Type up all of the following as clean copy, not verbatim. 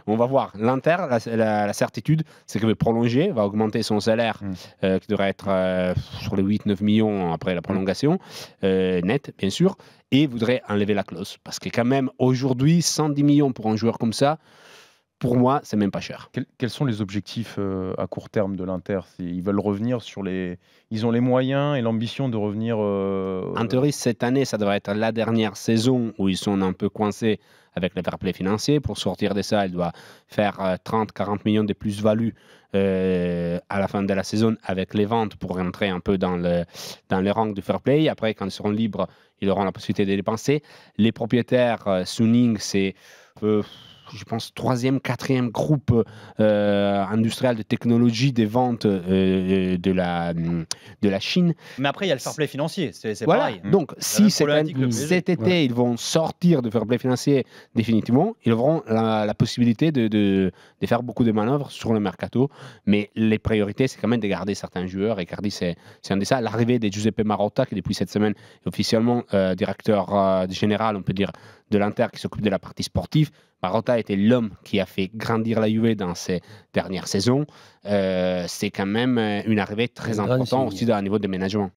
On va voir. L'Inter, la certitude, c'est qu'il va prolonger, va augmenter son salaire, qui devrait être sur les 8-9 millions après la prolongation, net, bien sûr, et voudrait enlever la clause. Parce que quand même, aujourd'hui, 110 millions pour un joueur comme ça, pour moi, c'est même pas cher. Quels sont les objectifs à court terme de l'Inter? Ils veulent revenir sur les... Ils ont les moyens et l'ambition de revenir... En théorie, cette année, ça devrait être la dernière saison où ils sont un peu coincés avec le fair play financier. Pour sortir de ça, il doit faire 30-40 millions de plus-value à la fin de la saison avec les ventes pour rentrer un peu dans les rangs du fair play. Après, quand ils seront libres, ils auront la possibilité de dépenser. Les propriétaires, Suning, c'est... je pense, 3e, 4e groupe industriel de technologie des ventes de la Chine. Mais après, il y a le fair play financier, c'est voilà. pareil. Donc, si cet été, ils vont sortir du fair play financier définitivement, ils auront la possibilité de faire beaucoup de manœuvres sur le mercato. Mais les priorités, c'est quand même de garder certains joueurs. Et Cardi, c'est un de ça. L'arrivée de Giuseppe Marotta, qui depuis cette semaine est officiellement directeur général, on peut dire, de l'Inter, qui s'occupe de la partie sportive. Marotta était l'homme qui a fait grandir la Juve dans ces dernières saisons. C'est quand même une arrivée très importante aussi au niveau de management.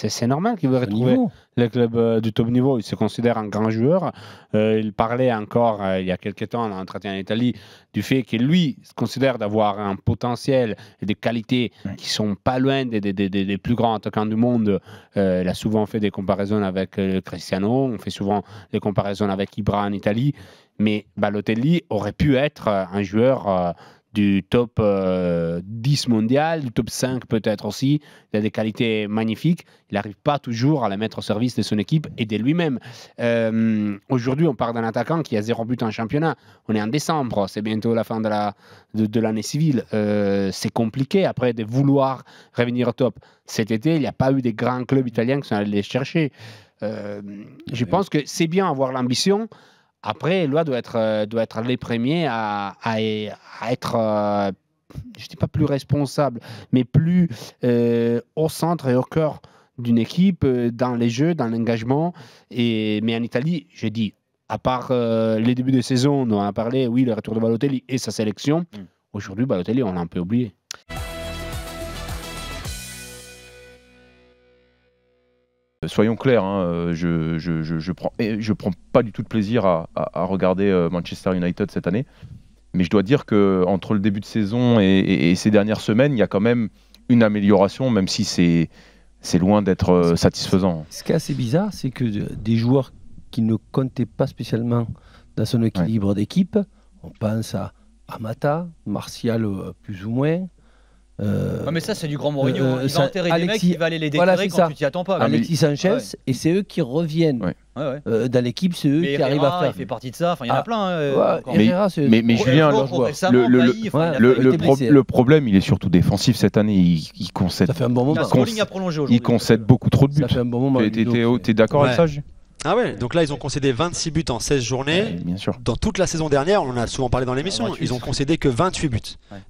C'est normal qu'il veut retrouver le club du top niveau. Il se considère un grand joueur. Il parlait encore, il y a quelques temps, dans l'entretien en Italie, du fait que lui se considère d'avoir un potentiel et des qualités qui ne sont pas loin des plus grands attaquants du monde. Il a souvent fait des comparaisons avec Cristiano. On fait souvent des comparaisons avec Ibra en Italie. Mais Balotelli aurait pu être un joueur... du top 10 mondial, du top 5 peut-être aussi. Il a des qualités magnifiques. Il n'arrive pas toujours à les mettre au service de son équipe et de lui-même. Aujourd'hui, on parle d'un attaquant qui a 0 but en championnat. On est en décembre, c'est bientôt la fin de l'année civile. C'est compliqué après de vouloir revenir au top. Cet été, il n'y a pas eu des grands clubs italiens qui sont allés les chercher. Je pense que c'est bien avoir l'ambition. Après, Eloi doit être les premiers à être, je ne dis pas plus responsable, mais plus au centre et au cœur d'une équipe, dans les jeux, dans l'engagement. Mais en Italie, je dis, à part les débuts de saison, on en a parlé, oui, le retour de Balotelli et sa sélection. Aujourd'hui, Balotelli, on l'a un peu oublié. Soyons clairs, hein, je prends pas du tout de plaisir à regarder Manchester United cette année. Mais je dois dire qu'entre le début de saison et ces dernières semaines, il y a quand même une amélioration, même si c'est loin d'être satisfaisant. Ce qui est assez bizarre, c'est que des joueurs qui ne comptaient pas spécialement dans son équilibre d'équipe, on pense à Mata, Martial plus ou moins. Mais ça, c'est du grand Mourinho. Il va enterrer des mecs, il va aller les déterrer quand tu t'y attends pas. Alexis Sanchez, et c'est eux qui reviennent. Dans l'équipe, c'est eux qui arrivent à faire. Il fait partie de ça, enfin, il y en a plein. Mais Julien, le problème, il est surtout défensif cette année. Il concède. Ça fait un bon moment. Il concède beaucoup trop de buts. Ça fait un bon moment. T'es d'accord avec ça, Julien? Ah ouais, donc là ils ont concédé 26 buts en 16 journées. Bien sûr. Dans toute la saison dernière, on en a souvent parlé dans l'émission, ils ont concédé que 28 buts.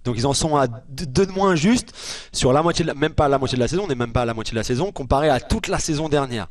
Donc ils en sont à 2 de moins juste sur la moitié, même pas la moitié de la saison, on n'est même pas à la moitié de la saison comparé à toute la saison dernière.